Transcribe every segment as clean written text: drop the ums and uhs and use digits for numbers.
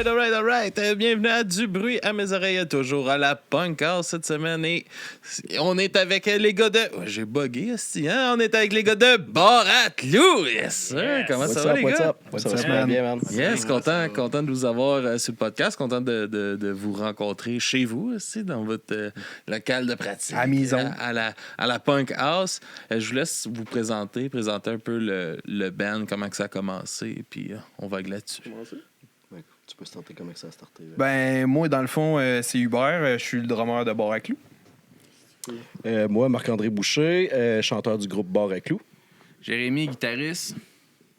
Alright. Bienvenue à Du bruit à mes oreilles, toujours à la Punk House cette semaine. Et on est avec les gars de... J'ai bugué, hein? On est avec les gars de Bar-à-Clous. Yes, sir. Comment ça va, les gars? Ça va bien, man. Yes, content de vous avoir sur le podcast. Content de vous rencontrer chez vous aussi, dans votre local de pratique. À Mison. À la Punk House. Je vous laisse vous présenter un peu le band, comment que ça a commencé. Et puis, on va là-dessus. Tu peux se tenter comment ça a starté. Ben, moi, dans le fond, c'est Hubert. Je suis le drummer de Bar-à-Clous. Moi, Marc-André Boucher, chanteur du groupe Bar-à-Clous. Jérémy, guitariste.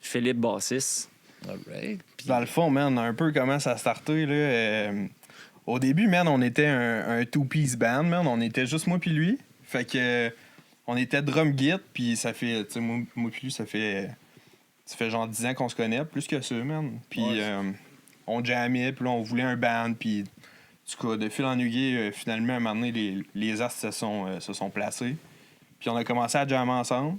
Philippe, bassiste. Alright. Dans le fond, man, un peu comment ça a starté, là. Au début, man, on était un two-piece band, man. On était juste moi puis lui. Fait que on était drum-git, puis ça fait... Tu sais, moi puis lui, ça fait genre 10 ans qu'on se connaît, plus que ça, man. Puis on jammait, puis là, on voulait un band, puis... En tout cas, de fil en aiguille, finalement, à un moment donné, les astres se sont placés. Puis on a commencé à jammer ensemble.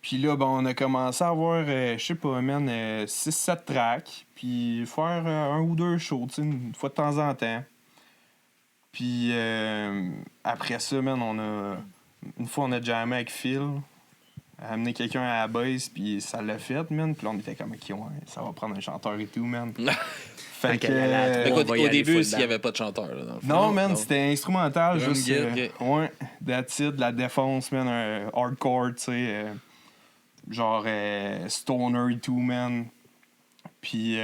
Puis là, ben, on a commencé à avoir, je sais pas, man, 6-7 tracks. Puis faire un ou deux shows, tu sais, une fois de temps en temps. Puis après ça, man, une fois, on a jammé avec Phil. Amené quelqu'un à la base, puis ça l'a fait, man. Puis là, on était comme, OK, ouais, ça va prendre un chanteur et tout, man. Fait que... Au début, il n'y avait pas de chanteur. Là, dans le fond. Non, man, c'était instrumental. Drum juste, gear, okay. Ouais, that's it, de la défonce, man, un hardcore, tu sais, genre stoner et tout, man. Puis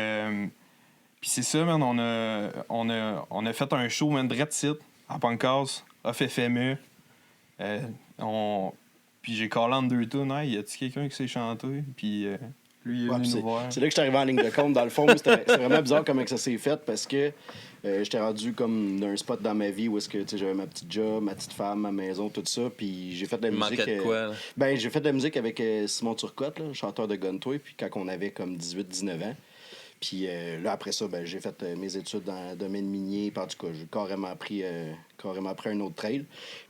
c'est ça, man, on a fait un show, man, direct site, à Punk House, off FME. Puis j'ai callé en 2 tunes, hey, y a-t-il quelqu'un qui sait chanter? Puis lui, il est venu nous voir. C'est là que je suis arrivé en ligne de compte. Dans le fond, c'était vraiment bizarre comment ça s'est fait parce que j'étais rendu comme d'un spot dans ma vie où est-ce que j'avais ma petite job, ma petite femme, ma maison, tout ça. Puis j'ai fait de la musique. Manquait de quoi, là? Ben, j'ai fait de la musique avec Simon Turcotte, là, chanteur de Guntoy, puis quand on avait comme 18-19 ans. Puis là, après ça, ben, j'ai fait mes études dans le domaine minier. Puis en tout cas, j'ai carrément pris un autre trail.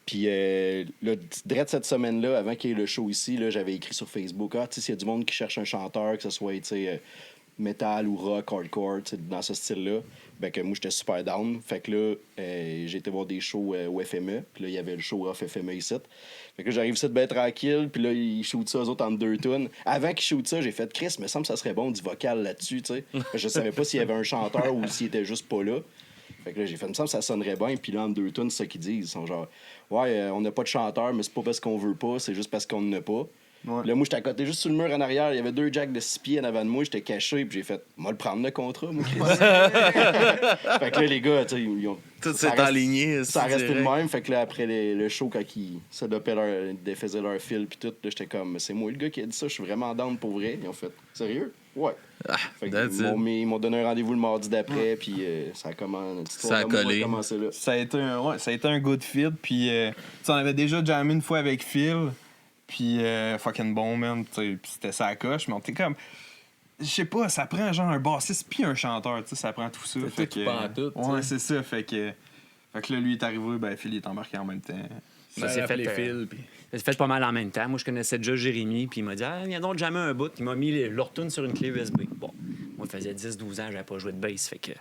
Puis là, direct cette semaine-là, avant qu'il y ait le show ici, là, j'avais écrit sur Facebook, tu sais, s'il y a du monde qui cherche un chanteur, que ce soit, tu sais, metal ou rock, hardcore, dans ce style-là, ben que moi, j'étais super down. Fait que là, j'ai été voir des shows au FME. Puis là, il y avait le show off FME ici. Fait que là, j'arrive ici bien tranquille. Puis là, ils shootent ça, eux autres, en 2 tunes. Avant qu'ils shootent ça, j'ai fait Chris, me semble que ça serait bon du vocal là-dessus, tu sais. Je savais pas s'il y avait un chanteur ou s'il était juste pas là. Fait que là, j'ai fait, me semble que ça sonnerait bien. Puis là, en 2 tunes, c'est ça qu'ils disent. Ils sont genre, ouais, on n'a pas de chanteur, mais c'est pas parce qu'on veut pas, c'est juste parce qu'on n'en a pas. Ouais. Là, moi, j'étais à côté, juste sur le mur en arrière. Il y avait 2 jacks de 6 pieds en avant de moi. J'étais caché, puis j'ai fait, moi, le prendre le contrat, moi. Fait que là, les gars, tu sais, ils ont. Tout s'est aligné. Ça restait le même. Fait que là, après le show, quand ils défaisaient leur fil, puis tout, là, j'étais comme, c'est moi le gars qui a dit ça, je suis vraiment down pour vrai. Ils ont fait, sérieux? Ouais. Fait que ils m'ont donné un rendez-vous le mardi d'après, puis ça a commencé. Ça a collé. Là. Ça a été un good fit, puis on avait déjà jammé une fois avec Phil. Puis fucking bon, man. Puis c'était ça à coche, mais on était comme. Je sais pas, ça prend genre un bassiste puis un chanteur, tu sais, ça prend tout ça. Fait que. Tout, ouais, c'est ça. Fait que là, lui est arrivé, ben Phil est embarqué en même temps. Ça s'est fait ça s'est fait pas mal en même temps. Moi, je connaissais déjà Jérémy, puis il m'a dit, viens donc jamais un bout. Il m'a mis leur tune sur une clé USB. Bon, moi, ça faisait 10-12 ans, j'avais pas joué de bass, fait que.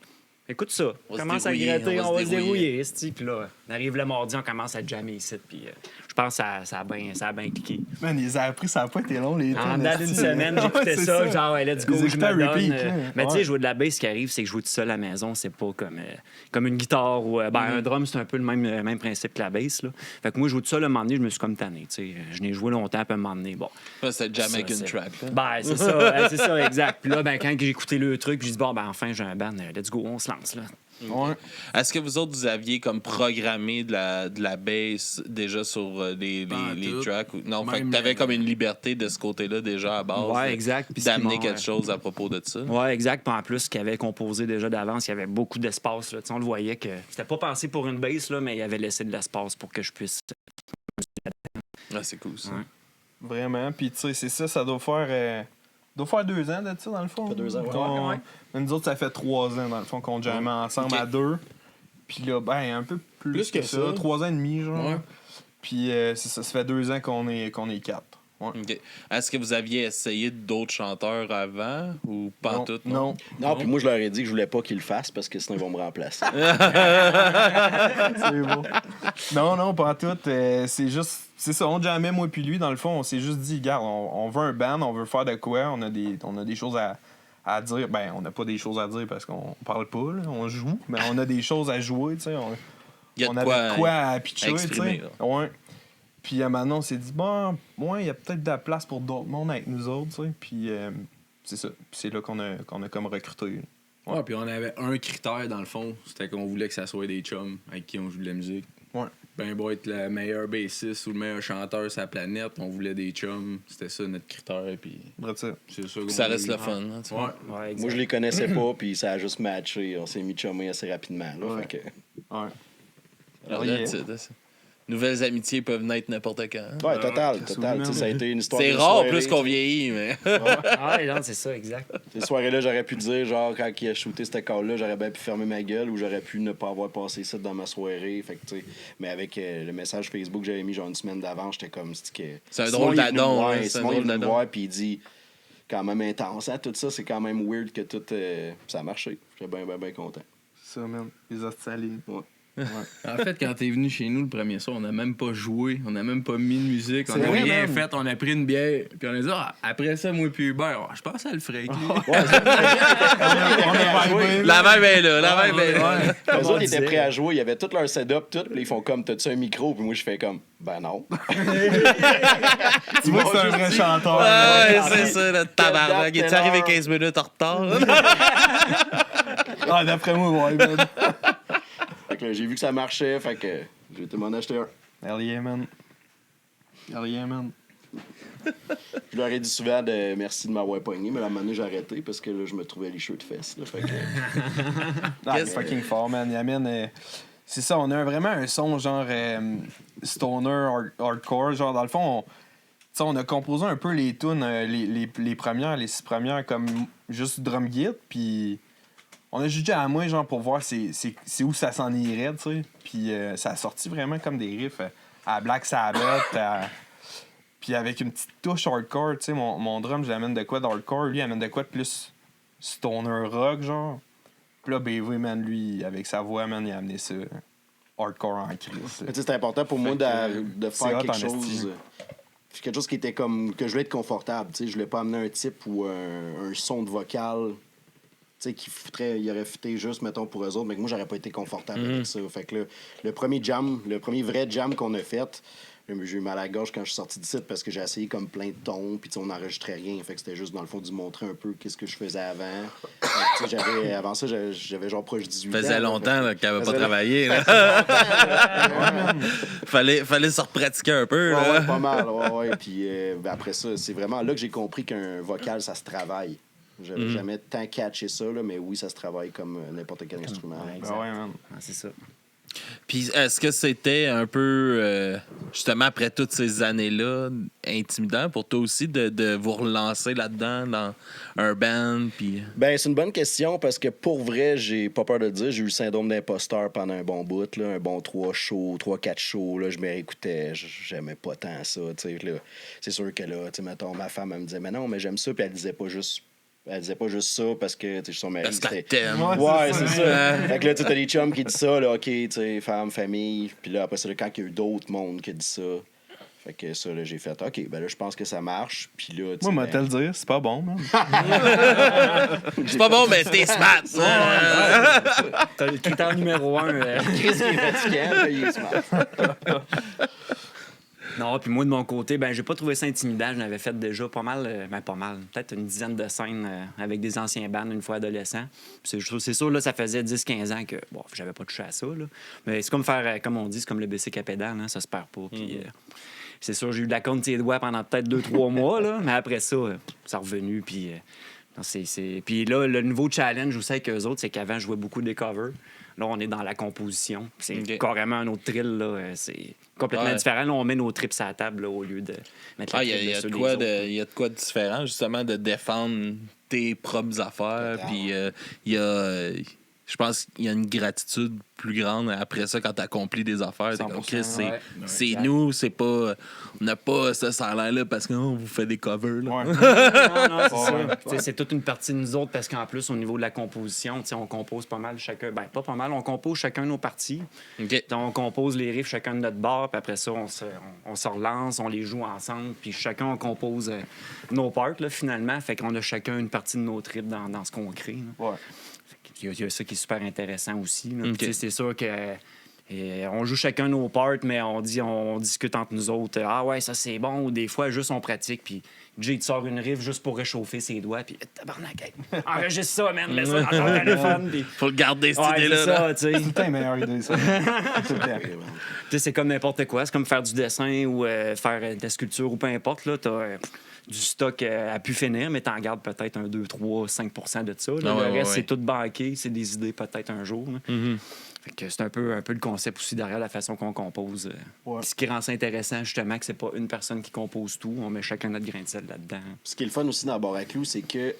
Écoute ça, on commence à gratter, on va se dérouiller. Puis là, on arrive le mardi, on commence à jammer ici. Puis je pense que ça a bien cliqué. Man, ils ont appris, ça n'a pas été long, les en dedans d'une semaine, j'écoutais ça, genre, let's go, je me donne. Repeat, mais tu sais, jouer de la bass, ce qui arrive, c'est que jouer tout seul à la maison, c'est pas comme une guitare ou un drum, c'est un peu le même principe que la bass. Là. Fait que moi, jouer tout seul, à un moment donné, je me suis comme tanné. Je n'ai joué longtemps, puis à un moment donné, bon. C'est jamais avec une track. Là. Ben, c'est ça, exact. Puis là, ben, quand j'ai écouté le truc, puis j'ai dit, bon, ben, enfin, j'ai un band, let's go, on se lance, là. Ouais. Est-ce que vous autres, vous aviez comme programmé de la bass déjà sur les tracks? Non, fait que t'avais comme une liberté de ce côté-là déjà à base. Ouais, exact. D'amener quelque chose à propos de ça. Ouais, exact. Puis en plus, qu'il avait composé déjà d'avance, il y avait beaucoup d'espace. Là. On le voyait que c'était pas pensé pour une bass, là, mais il avait laissé de l'espace pour que je puisse. Ah, c'est cool ça. Ouais. Vraiment. Puis tu sais, c'est ça, ça doit faire 2 ans de ça, dans le fond. Ça fait 2 ans, ouais. Nous autres, ça fait 3 ans, dans le fond, qu'on jammait ensemble à 2. Puis là, ben, un peu plus que ça. 3 ans et demi, genre. Ouais. Puis ça fait 2 ans qu'on est 4. Ouais. OK. Est-ce que vous aviez essayé d'autres chanteurs avant ou pas en tout? Non. Non, puis moi, je leur ai dit que je voulais pas qu'ils le fassent parce que sinon, ils vont me remplacer. C'est bon. Non, pas en tout. C'est juste... C'est ça, on jammait, moi puis lui. Dans le fond, on s'est juste dit, regarde, on veut un band, on veut faire de quoi, on a des choses à dire. Ben, on n'a pas des choses à dire parce qu'on parle pas, là, on joue, mais on a des choses à jouer, tu sais. Il y a On de avait de quoi à à pitcher, tu exprimer, sais. là. Ouais. Puis maintenant, on s'est dit, bon, il y a peut-être de la place pour d'autres mondes avec nous autres, tu sais. Puis c'est ça. Puis c'est là qu'on a comme recruté. Là. Ouais, puis on avait un critère dans le fond, c'était qu'on voulait que ça soit des chums avec qui on joue de la musique. Ouais. Ben, beau être le meilleur bassiste ou le meilleur chanteur sur la planète, on voulait des chums. C'était ça notre critère, puis Vrai ça. c'est ça. Ça reste le fun. Hein, tu vois. Ouais. Ouais, exact. Moi, je les connaissais pas, puis ça a juste matché. On s'est mis chumé assez rapidement. Là, Ouais. fait que... Ouais. Alors, Yeah. that's it. Nouvelles amitiés peuvent naître n'importe quand. Ouais, total. qu'est-ce total. que Tu sais, ça a été une histoire C'est de rare soirée, plus qu'on tu sais. vieillit, mais. Ah, non, c'est ça, exact. Ces soirées-là, j'aurais pu dire, genre, quand il a shooté cette call-là, j'aurais bien pu fermer ma gueule ou j'aurais pu ne pas avoir passé ça dans ma soirée. Fait que, tu sais, mais avec le message Facebook que j'avais mis genre une semaine d'avant, j'étais comme, C'est un Simon, drôle il est venu me d'adon, voir, hein, c'est un Simon, il est drôle venu me d'adon. voir, puis il dit, quand même intense, hein, tout ça, c'est quand même weird que tout. Ça a marché. J'étais bien content. Ça, man. Les Australiens. En fait, quand t'es venu chez nous le premier soir, on n'a même pas joué, on n'a même pas mis de musique, on C'est n'a vrai, rien man. fait, on a pris une bière, puis on a dit, après ça, moi puis Hubert, je pense que ça le ferait. avec lui. On est vibé. La vibe est là, la vibe est là. Les on autres ils étaient disait. prêts à jouer, ils avaient tout leur setup, tout, puis ils font comme, t'as-tu un micro? Puis moi, je fais comme, ben non. Tu vois que c'est un vrai chanteur. Ouais, c'est ça, le tabarnak. Il est Quelle arrivé heure? 15 minutes en retard? Ah, d'après moi, ouais, man. Fait que là, j'ai vu que ça marchait, fait que j'ai été m'en acheter un. Hell yeah, man. Hell yeah, man. Je leur ai dit souvent de merci de m'avoir pogné, mais à un moment donné, j'ai arrêté parce que là, je me trouvais licheux de fesses. Là, fait que... Ah, il est fucking fort, man. Il amène... c'est ça, on a vraiment un son genre stoner hardcore. Genre, dans le fond, tu sais, on a composé un peu les tunes, les premières, les 6 premières, comme juste drum git, puis on a jugé à moi, genre, pour voir c'est où ça s'en irait, tu sais. Puis ça a sorti vraiment comme des riffs à Black Sabbath, puis avec une petite touche hardcore, tu sais. Mon drum, je l'amène de quoi d'hardcore, lui, il amène de quoi de plus stoner rock, genre. Puis là, BV, man, lui, avec sa voix, man, il a amené ça hardcore en crise. Mais tu sais, c'est important pour moi de c'est faire hot quelque en chose. esti. Quelque chose qui était comme. Que je voulais être confortable. Tu sais, je voulais pas amener un type ou un son de vocal. Tu sais, il aurait fité juste, mettons, pour eux autres, mais que moi, j'aurais pas été confortable avec ça. Fait que là, le premier vrai jam qu'on a fait, j'ai eu mal à la gorge quand je suis sorti du site parce que j'ai essayé comme plein de tons, puis on n'enregistrait rien. Fait que c'était juste, dans le fond, de montrer un peu qu'est-ce que je faisais avant. Fait que, avant ça, j'avais genre proche 18 ans. Ça faisait là. longtemps là, qu'elle n'avait pas Faisait- travaillé. Là. fallait se repratiquer un peu. Ouais, Là. ouais, pas mal, ouais. Puis après ça, c'est vraiment là que j'ai compris qu'un vocal, ça se travaille. J'avais jamais tant catché ça, là, mais oui, ça se travaille comme n'importe quel instrument. Ouais. Ben ouais, man. Ah, c'est ça. Puis est-ce que c'était un peu, justement, après toutes ces années-là, intimidant pour toi aussi de vous relancer là-dedans, dans un band? Puis... Ben, c'est une bonne question parce que pour vrai, j'ai pas peur de le dire, j'ai eu le syndrome d'imposteur pendant un bon bout, là, un bon 3-4 shows. Là, je me réécoutais, j'aimais pas tant ça. Là, c'est sûr que là, mettons, ma femme, elle me disait, mais non, mais j'aime ça, puis elle disait pas juste ça parce que son mari. Parce qu'elle c'était- t'aime. Ouais, c'est ça. Fait que là, tu sais, t'as des chums qui disent ça, là, OK, tu sais, femme, famille. Puis là, après ça, là, quand il y a eu d'autres mondes qui disent ça, fait que ça, là, j'ai fait, OK, ben là, je pense que ça marche. Puis là, tu sais, Moi, ben, te le dire, c'est pas bon, man. C'est pas bon, mais t'es smart. ça. T'as le critère numéro 1. Chris, il est fatigant, là, il est smart. Non, puis moi, de mon côté, ben j'ai pas trouvé ça intimidant. J'en avais fait déjà pas mal, peut-être une dizaine de scènes avec des anciens bands une fois adolescent. Puis c'est sûr, là, ça faisait 10-15 ans que, bon, j'avais pas touché à ça, là. Mais c'est comme faire, comme on dit, c'est comme le bicycle à pédale, hein, ça se perd pas. Puis c'est sûr, j'ai eu de la compte de ses doigts pendant peut-être 2-3 mois, là. Mais après ça, c'est revenu, puis... Puis là, le nouveau challenge aussi avec eux autres, c'est qu'avant, je jouais beaucoup des covers. Là, on est dans la composition. C'est OK. carrément un autre thrill. Là. C'est complètement Ouais. différent. Là, on met nos trips à la table là, au lieu de mettre la Ah, il triple y a sur de les quoi autres. il y a de quoi de différent, justement, de défendre tes propres affaires. Total. Puis il y a. Je je pense qu'il y a une gratitude plus grande après ça quand tu accomplis des affaires. T'es comme, 100%, Chris, ouais. c'est Exact. nous, c'est pas. On n'a pas ce salaire-là parce qu'on vous fait des covers. Là. Ouais. Non, c'est ça. Ouais. Tu sais, c'est toute une partie de nous autres parce qu'en plus, au niveau de la composition, tu sais, on compose pas mal chacun. Ben, pas pas mal, on compose chacun nos parties. OK. On compose les riffs chacun de notre bar, puis après ça, on se relance, on les joue ensemble, puis chacun, on compose nos parts, là, finalement. Fait qu'on a chacun une partie de nos tripes dans ce qu'on crée. Là. Ouais. Il y a ça qui est super intéressant aussi. Là. Puis, OK. tu sais, c'est sûr que on joue chacun nos parts, mais on discute entre nous autres. Ah ouais, ça c'est bon. Ou des fois, juste on pratique. Puis Jay te sort une riff juste pour réchauffer ses doigts. Puis tabarnak, hey, enregistre ça, man. Mets ça dans ton téléphone. Puis Faut le garder, cette ouais, c'est idée-là. là. ça, tu sais. Tout le temps, meilleure idée, ça. Tout le temps. Tu sais, c'est comme n'importe quoi. C'est comme faire du dessin ou faire de la sculpture ou peu importe. Là, t'as du stock à pu finir, mais t'en gardes peut-être un 2, 3, 5% de ça. Là. Ah ouais, le reste, ouais. c'est tout banqué. C'est des idées peut-être un jour. Là. Mhm. Fait que c'est un peu le concept aussi derrière la façon qu'on compose. Ouais. Ce qui rend ça intéressant, justement, que c'est pas une personne qui compose tout. On met chacun notre grain de sel là-dedans. Ce qui est le fun aussi dans Bar à Clous, c'est que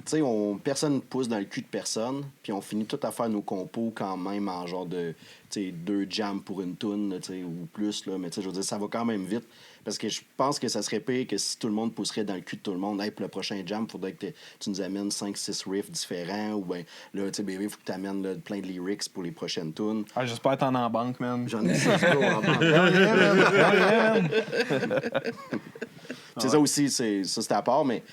tu sais, personne ne pousse dans le cul de personne, puis on finit tout à faire nos compos quand même en genre de 2 jams pour une toune, là, tu sais, ou plus, là, mais tu sais, je veux dire, ça va quand même vite. Parce que je pense que ça serait pire que si tout le monde pousserait dans le cul de tout le monde. Hey, pour le prochain jam, il faudrait que tu nous amènes 5-6 riffs différents, ou bien, là, tu sais, bébé, il faut que tu amènes là, plein de lyrics pour les prochaines tunes. Ah, j'espère que t'en as en banque, man. J'en ai 6 en banque. C'est ça aussi, c'est à part, mais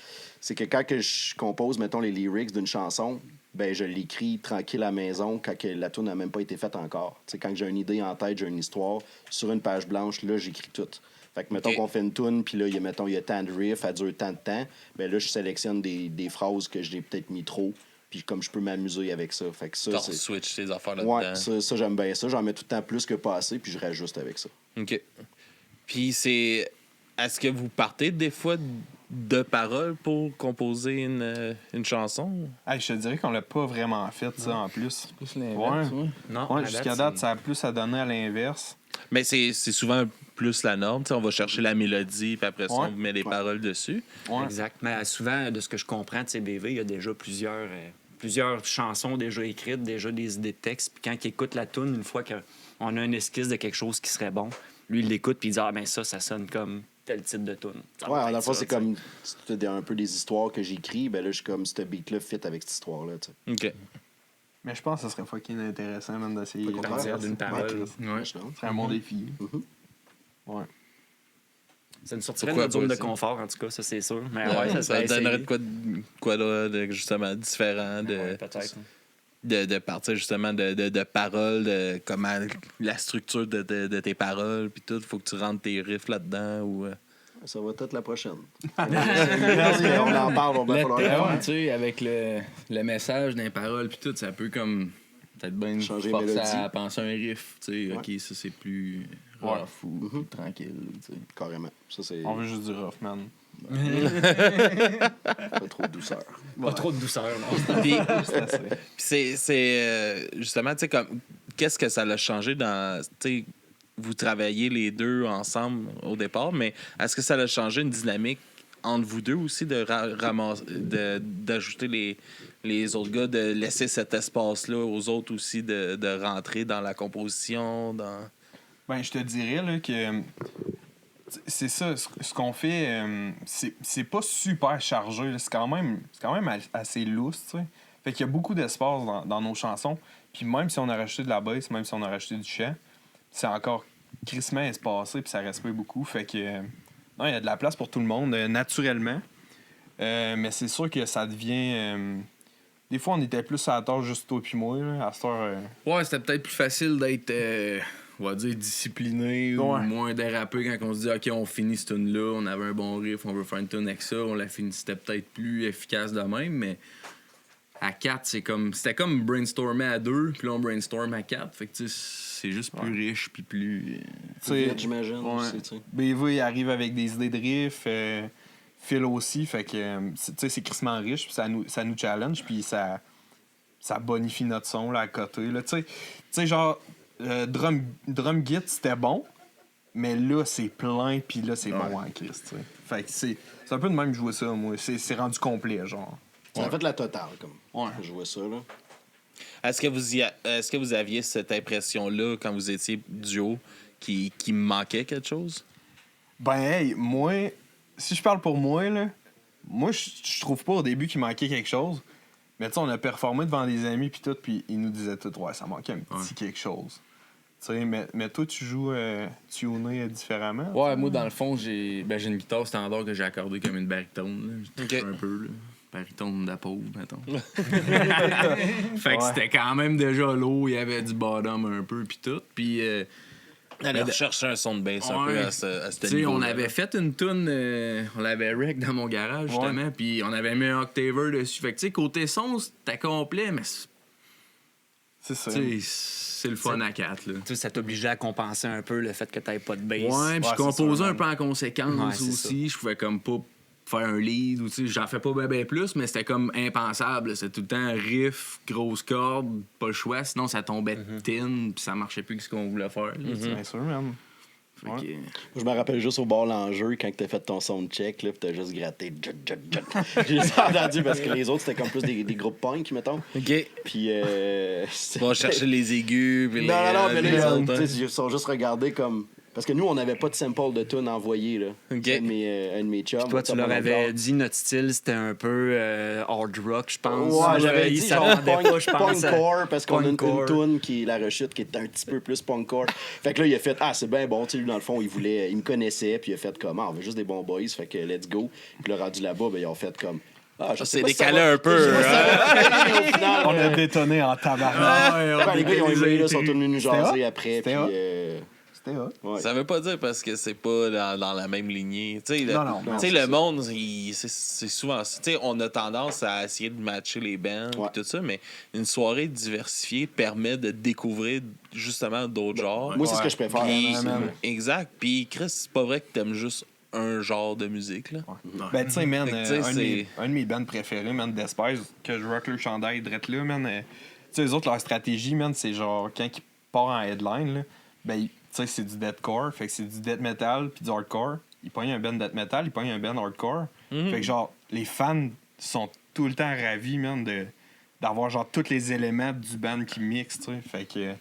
c'est que quand que je compose, mettons, les lyrics d'une chanson, ben je l'écris tranquille à la maison quand que la tune n'a même pas été faite encore. T'sais, quand j'ai une idée en tête, j'ai une histoire, sur une page blanche, là, j'écris tout. Fait que, mettons Ok. qu'on fait une tune, puis là, il y a tant de riffs, elle dure tant de temps, ben là, je sélectionne des phrases que j'ai peut-être mis trop, puis comme je peux m'amuser avec ça. Fait que ça, T'en c'est... switch tes affaires là-dedans. Ouais, ça j'aime bien ça. J'en mets tout le temps plus que pas assez, puis je rajuste avec ça. OK. Puis c'est. Est-ce que vous partez des fois de paroles pour composer une chanson? Hey, je te dirais qu'on l'a pas vraiment fait, ça, en plus. Plus l'inverse, Ouais. ouais. Non, Ouais, jusqu'à date, ça a plus à donner à l'inverse. Mais c'est souvent plus la norme. T'sais, on va chercher la mélodie, puis après ça, Ouais. on met les paroles dessus. Ouais. Exact. Mais souvent, de ce que je comprends de CBV, il y a déjà plusieurs chansons déjà écrites, déjà des idées de texte. Puis quand il écoute la tune, une fois qu'on a une esquisse de quelque chose qui serait bon, lui, il l'écoute puis il dit « Ah, ben ça sonne comme tel titre de tune. » Ouais, en fait, c'est comme c'était un peu des histoires que j'écris, ben là, je suis comme, ce beat-là fit avec cette histoire-là, tu sais. OK. Mais je pense que ça serait fucking intéressant, même, d'essayer. Au contraire, dire d'une parole. Ouais, je suis down. Ce serait un bon défi. Ouais. Ça nous sortirait de Pourquoi notre zone pas, de ça? confort, en tout cas, ça c'est sûr. Mais Ouais, ouais, ça serait donnerait essayé. de quoi là, de justement différent Ouais, peut-être. de partir justement de paroles, de comment la structure de tes paroles, puis tout. Faut que tu rentres tes riffs là-dedans. Ou, Ça va être la prochaine. on en parle, on va Le falloir le thème, faire. tu sais, avec le message dans les paroles puis tout, ça peut comme peut-être bien Changer forcer mélodie. à penser à un riff, tu sais, Ouais. ok, ça c'est plus rough ou plus tranquille, tu sais. Carrément. Ça, c'est On veut juste du rough, man. pas trop de douceur. Pas trop de douceur, non. puis, C'est assez. puis c'est justement, tu sais, comme qu'est-ce que ça l'a changé dans, tu sais, vous travaillez les deux ensemble au départ, mais est-ce que ça a changé une dynamique entre vous deux aussi d'ajouter les autres gars, de laisser cet espace-là aux autres aussi de rentrer dans la composition, dans... Ben, je te dirais là, que c'est ça, ce qu'on fait, c'est pas super chargé. Là. C'est quand même assez lousse, tu sais. Fait qu'il y a beaucoup d'espace dans nos chansons. Puis même si on a rajouté de la bass, même si on a rajouté du chant, c'est encore crissement espacé, puis ça respire beaucoup. Fait que non, il y a de la place pour tout le monde, naturellement. Mais c'est sûr que ça devient... des fois, on était plus à la tâche juste toi puis moi. Là. À cette heure... Ouais, c'était peut-être plus facile d'être, on va dire, discipliné ou Ouais. moins dérapé quand on se dit, ok, on finit cette tune-là, on avait un bon riff, on veut faire une tune avec ça, on la finit, c'était peut-être plus efficace de même, mais à 4, c'était comme brainstormer à 2, puis là, on brainstorm à 4, fait que tu sais, c'est juste plus riche, puis plus... tu sais, Vite, j'imagine. ouais. Aussi, tu sais. BV il arrive avec des idées de riff, Phil aussi, fait que tu sais, c'est crissement riche, puis ça nous challenge, puis ça bonifie notre son là, à côté. Là. Tu sais, genre, drum git, c'était bon, mais là, c'est plein, puis là, c'est bon en Christ. Tu sais. Fait que c'est un peu de même jouer ça, moi. C'est rendu complet, genre. Ça a fait la totale, comme. Ouais. Je vois ça, là. Est-ce que vous aviez cette impression-là quand vous étiez duo qui me manquait quelque chose? Ben, hey, moi, si je parle pour moi, là, moi, je trouve pas au début qu'il manquait quelque chose. Mais tu sais, on a performé devant des amis puis tout, puis ils nous disaient tout, ouais, ça manquait un petit quelque chose. Tu sais, mais toi, tu joues tuné différemment? Ouais, moi, dans le fond, j'ai une guitare standard que j'ai accordée comme une baritone. Là. J'ai touché un peu, là. Baritone de la pauvre, mettons. Fait que c'était quand même déjà lourd, il y avait du bottom un peu, puis tout. Puis... Elle recherchait un son de bass un peu à ce niveau. On avait fait une tune, on l'avait rec dans mon garage, justement, puis on avait mis un octaver dessus. Fait que, tu sais, côté son, c'était complet, mais c'est ça. C'est le fun à 4, là. Tu sais, ça t'obligeait à compenser un peu le fait que t'avais pas de bass. Ouais, puis je composais ça, un peu en conséquence Ouais, aussi. Je pouvais comme pas faire un lead ou tu sais, j'en fais pas bien plus, mais c'était comme impensable. C'était tout le temps riff, grosse corde, pas le choix, sinon ça tombait thin, puis ça marchait plus que ce qu'on voulait faire. Là, Bien sûr, man. Fait que, Je me rappelle juste au bord l'enjeu quand t'as fait ton soundcheck, là, pis t'as juste gratté. J'ai entendu parce que les autres c'était comme plus des groupes punk, mettons. OK. Puis. On va chercher les aigus. Puis non, mais les là, autres, hein. ils sont juste regardés comme. Parce que nous, on n'avait pas de sample de tune envoyé, là. OK. Un de mes chums. Toi, tu leur avais dit notre style, c'était un peu hard rock, je pense. Ouais, j'avais Ils dit genre s'attendaient pas, je pense. punkcore, parce qu'on a une Punkcore. tune qui est La Rechute, qui est un petit peu plus punkcore. Fait que là, il a fait, c'est bien bon. Tu sais, lui, dans le fond, il me connaissait, puis il a fait comme, on veut juste des bons boys, fait que let's go. Puis là, rendu là-bas, ben, ils ont fait comme, je sais C'est pas si ça décalé va- un peu. je sais pas si ça hein. va aller, au final, On a détonné en tabarnak. les gars, ils ont aimé, là, sont venus nous C'était jaser hot. après, C'était puis. hot. C'était hot. Ouais. Ça veut pas dire parce que c'est pas dans la même lignée. Tu sais, Non, tu sais, le monde, c'est souvent ça. Tu sais, on a tendance à essayer de matcher les bands et tout ça, mais une soirée diversifiée permet de découvrir justement d'autres genres. Moi, c'est ce que je préfère. Puis- hein, exact. Puis Chris, c'est pas vrai que t'aimes juste un genre de musique, là. Ben, tu sais, man, Fait que, tu sais, un de mes bands préférés, man, Despise, que je rock le chandail drette là, man. Tu sais, eux autres, leur stratégie, man, c'est genre, quand ils partent en headline, là, ben, tu sais, c'est du deathcore, fait que c'est du death metal puis du hardcore. Ils pognent un band death metal, ils pognent un band hardcore. Fait que, genre, les fans sont tout le temps ravis, man, d'avoir, genre, tous les éléments du band qui mixent, tu sais. Fait que,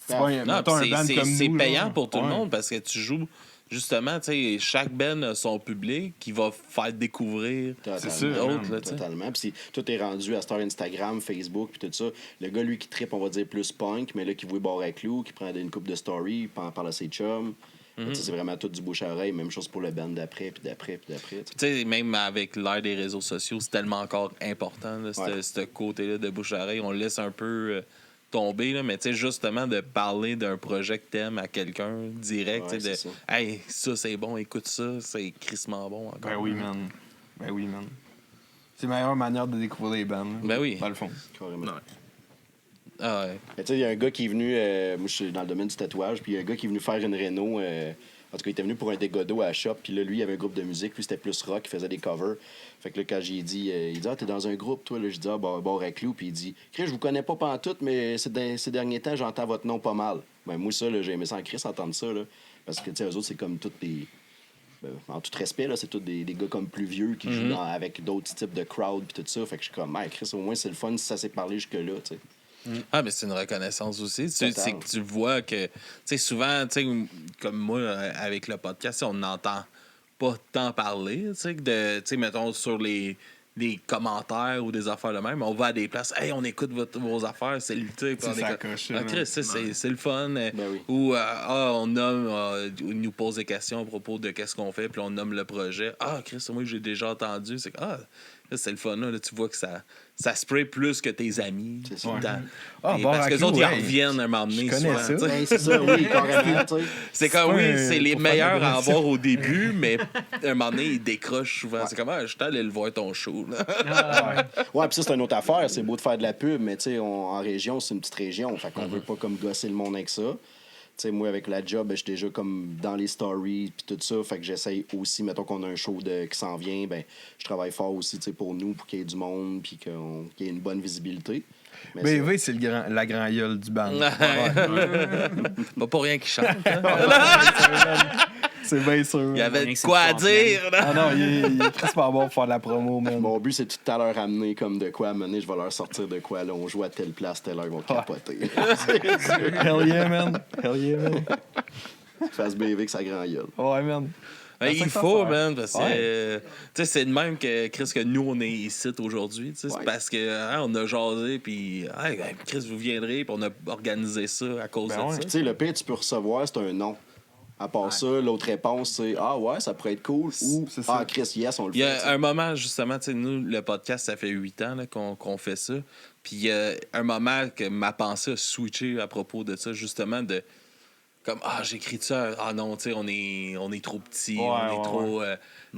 c'est pas Non, mettons un puis band comme c'est nous, payant là. pour tout le Ouais. monde parce que tu joues justement, tu sais, chaque band a son public qui va faire découvrir C'est sûr, d'autres, man. là, tu sais. Totalement. Puis tout est rendu à Star Instagram, Facebook, puis tout ça. Le gars, lui, qui trippe, on va dire plus punk, mais là, qui voit Bar à Clou, qui prend une coupe de story, puis en parle à ses chums. Tu sais, c'est vraiment tout du bouche à oreille. Même chose pour le band d'après, puis d'après, puis d'après. Tu sais. Tu sais, même avec l'ère des réseaux sociaux, c'est tellement encore important, là, ce côté-là de bouche à oreille. On le laisse un peu tomber, là, mais tu sais, justement, de parler d'un projet que t'aimes à quelqu'un direct, Ouais, tu sais, c'est de ça. « Hey, ça, c'est bon, écoute ça, c'est crissement bon encore. Ben oui, man. Ben oui, man. C'est la meilleure manière de découvrir les bands. là. Ben oui. Dans le fond. Carrément. Ouais. Ah ouais. Mais tu sais, il y a un gars qui est venu, moi je suis dans le domaine du tatouage, puis il y a un gars qui est venu faire une réno. En tout cas, il était venu pour un dégodo à la shop, puis là, lui, il avait un groupe de musique, lui, c'était plus rock, il faisait des covers. Fait que là, quand j'ai dit, il dit, t'es dans un groupe, toi, là, je dis, Bar à Clou, puis il dit, Chris, je vous connais pas pantoute, mais ces derniers temps, j'entends votre nom pas mal. Ben, moi, ça, là, j'ai aimé ça en Chris entendre ça, là, parce que, tu sais, eux autres, c'est comme tous des. En tout respect, là, c'est tous des gars comme plus vieux qui jouent avec d'autres types de crowd, puis tout ça. Fait que je suis comme, Chris, au moins, c'est le fun si ça s'est parlé jusque-là, tu sais. Ah, mais c'est une reconnaissance aussi. C'est Total. que tu vois que, tu sais, souvent, tu sais, comme moi, avec le podcast, on n'entend pas tant parler, tu sais, tu sais, mettons, sur des commentaires ou des affaires de même. On va à des places, hey, on écoute vos affaires, c'est le type. C'est ça coche, Ah, Chris, ça, c'est le fun. oui. Ou, on nomme, ils nous pose des questions à propos de qu'est-ce qu'on fait, puis on nomme le projet. Ah, Chris, moi, j'ai déjà entendu. C'est là, c'est le fun, là, tu vois que ça spray plus que tes amis. C'est ça. tout le temps. Ah, Et Bar parce à que les Clou, autres, ils en hey, reviennent un moment donné. je connais souvent, ça. tu sais. Ben, c'est ça, oui, carrément, tu sais. C'est comme, pas oui, un- c'est les pour faire meilleurs de à relation. avoir au début, mais à un moment donné, ils décrochent souvent. C'est comme, je suis allé le voir ton show. Là. Ouais, puis ça, c'est une autre affaire. C'est beau de faire de la pub, mais tu sais, en région, c'est une petite région. Fait qu'on veut pas comme gosser le monde avec ça. Tu sais, moi, avec la job, ben, je suis déjà comme dans les stories puis tout ça. Fait que j'essaye aussi, mettons qu'on a un show qui s'en vient, ben, je travaille fort aussi, tu sais, pour nous, pour qu'il y ait du monde puis qu'il y ait une bonne visibilité. Mais c'est- BV, c'est la grand gueule du band. Pas pour rien qu'ils chantent. hein. C'est bien sûr. Il y man. avait Rien de que quoi à c'est le dire, là. Ah non, il est très pas bon pour faire de la promo, man. Mon but, c'est tout à l'heure amener comme de quoi amener. Je vais leur sortir de quoi. Là, on joue à telle place, telle heure, ils vont capoter. Hell yeah, man. Hell yeah, man. Fasse BV avec sa grand gueule. Ouais, man. Ben, C'est il ça faut, que ça man, parce que Ouais. tu sais, c'est de même que Chris, que nous, on est ici aujourd'hui. Tu sais, Ouais. C'est parce que hein, on a jasé, puis hey, ben, Chris, vous viendrez, puis on a organisé ça à cause Ben de ouais. ça. Tu sais, le pire, tu peux recevoir, c'est un non. À part ça, l'autre réponse, c'est ah ouais, ça pourrait être cool. Ou C'est ça. ah, Chris, yes, on le Il y fait. a tu sais. un moment, justement, tu sais, nous, le podcast, ça fait 8 ans là, qu'on fait ça. Puis il y a un moment que ma pensée a switché à propos de ça, justement, de comme ah, j'écris ça, ah non, tu sais, on est trop petit, Ouais, on est ouais, trop.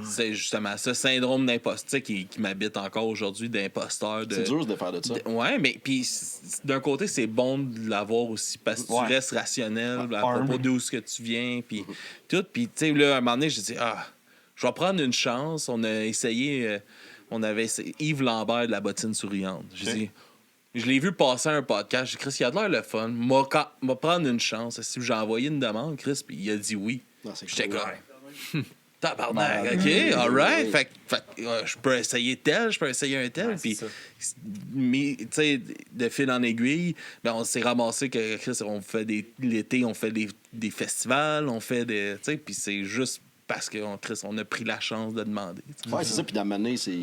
C'est justement ça, syndrome d'imposteur qui m'habite encore aujourd'hui, d'imposteur. C'est dur de faire de ça. Ouais, mais puis d'un côté, c'est bon de l'avoir aussi parce que Ouais. tu restes rationnel à Arm. propos d'où ce que tu viens, puis tout. Puis, tu sais, là, à un moment donné, j'ai dit, ah, je vais prendre une chance. On a essayé, on avait essayé Yves Lambert de La Bottine Souriante. J'ai Ok. dit, je l'ai vu passer un podcast. J'ai dit, Chris, il a de l'air le fun. M'a prendre une chance. Si j'ai envoyé une demande, Chris, puis il a dit oui. Non, c'est J'étais cool. comme, tabarnak, OK, all right. Fait que, je peux essayer tel, je peux essayer un tel. Ouais, c'est Puis, ça. mais, tu sais, de fil en aiguille, ben, on s'est ramassé que, Chris, on fait l'été, on fait des festivals, on fait des. Tu sais, puis c'est juste parce qu'on on a pris la chance de demander. tu sais. Ouais, c'est ça. Puis d'amener, c'est.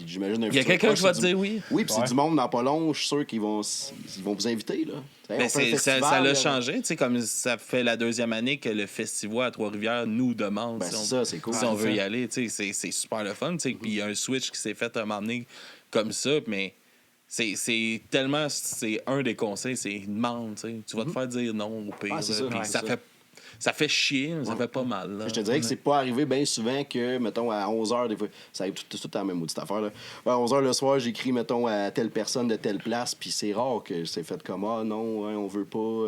J'imagine un Il y a futur quelqu'un proche, qui va c'est te du- dire oui. Oui, puis Ouais. c'est du monde dans pas long, je suis sûr qu'ils vont vous inviter, là. Hey, Ben, on fait un ça festival, l'a là. changé, tu sais, comme ça fait la 2e année que le festival à Trois-Rivières nous demande Ben, si, c'est on, ça, c'est cool. si on Ouais, veut c'est y aller. Tu sais, c'est super le fun. Tu sais, Puis il y a un switch qui s'est fait à un moment donné comme ça, mais c'est tellement. C'est un des conseils, c'est demande. Tu sais. Tu vas te faire dire non au pire. Ouais, c'est là, ça, puis ouais, ça c'est fait. Ça fait chier, mais ça fait pas mal. Là. Je te dirais que c'est pas arrivé bien souvent que, mettons, à 11h, des fois, ça arrive tout à la même maudite affaire. Là. À 11h le soir, j'écris, mettons, à telle personne de telle place, puis c'est rare que c'est fait comme ah non, hein, on veut pas.